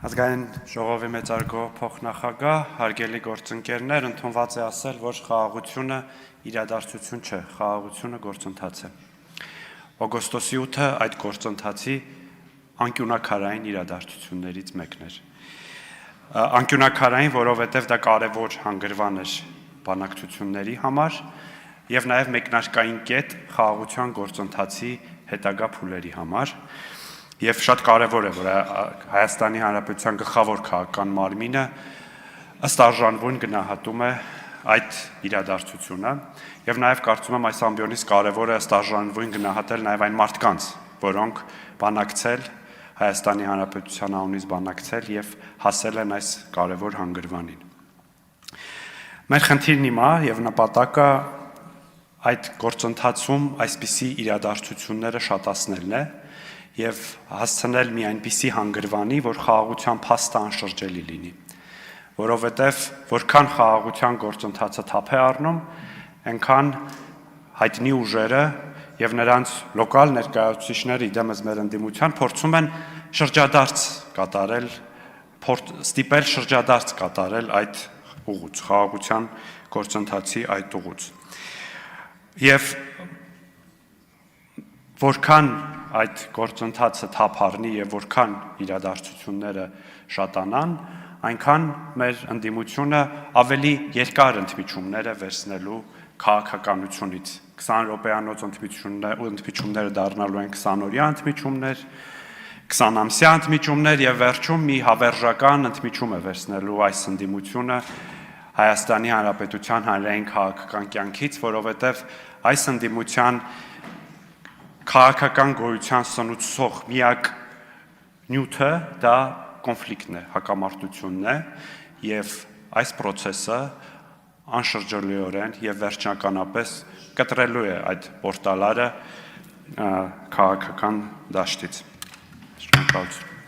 Ազգային ժողովի մեծարգո փոխնախագահ, հարգելի գործընկերներ, ընդունված է ասել, որ խաղաղությունը իրադարձություն չէ, խաղաղությունը գործընթաց է։ Օգոստոսի 8-ը այդ գործընթացի անկյունակարային իրադարձություններից մեկն էր։ Անկյունակարային, որովհետև դա կարևոր հանգրվան էր բանակցությունների համար եւ նաեւ մեկնարկային կետ խաղաղության գործընթացի հետագա փուլերի համար։ Եվ շատ կարևոր է, որ Հայաստանի Հանրապետության գլխավոր քաղաքական մարմինը ըստ արժանվույն գնահատում է այդ իրադարձությունը եւ նաեւ կարծում եմ այս ամբիոնից կարևոր է ըստ արժանվույն գնահատել նաեւ այն մարդկանց, որոնք բանակցել Հայաստանի Հանրապետության անունից բանակցել եւ հասել են այս կարևոր հանգրվանին։ Մեր խնդիրն հիմա եւ նպատակը այդ գործընթացում այսպիսի իրադարձությունները շատացնելն է եւ հասցնել մի այնպիսի հանգրվանի, որ խաղաղության փաստը անշրջելի լինի, որովհետեւ որքան խաղաղության գործընթացը թափ է առնում, այնքան հայտնի ուժերը եւ նրանց լոկալ ներկայացուցիչները իդեմս մեր ընդդիմության փորձում են շրջադարձ կատարել, ստիպել շրջադարձ կատարել այդ ուղուց, խաղաղության գործընթացի այդ ուղուց։ Եվ որքան այդ գործընթացը թափ առնի եւ որքան իրադարձությունները շատանան, այնքան մեր ընդդիմությունը ավելի երկար ընդմիջումներ է վերցնելու քաղաքականությունից։ 20 րոպեանոց ընդմիջումները դառնալու են 20-օրյա ընդմիջումներ, 20-ամսյա ընդմիջումներ եւ վերջում մի հավերժական ընդմիջում է վերցնելու այս ընդդիմությունը Հայաստանի Հանրապետության հանրային քաղաքական կյանքից, որովհետեւ այս ընդդիմության քաղաքական գոյության սնուցող միակ նյութը դա կոնֆլիկտն է, հակամարտությունն է եւ այս process-ը անշրջելիորեն եւ վերջնականապես կտրելու է այդ պորտալարը քաղաքական դաշտից։ Շնորհակալություն։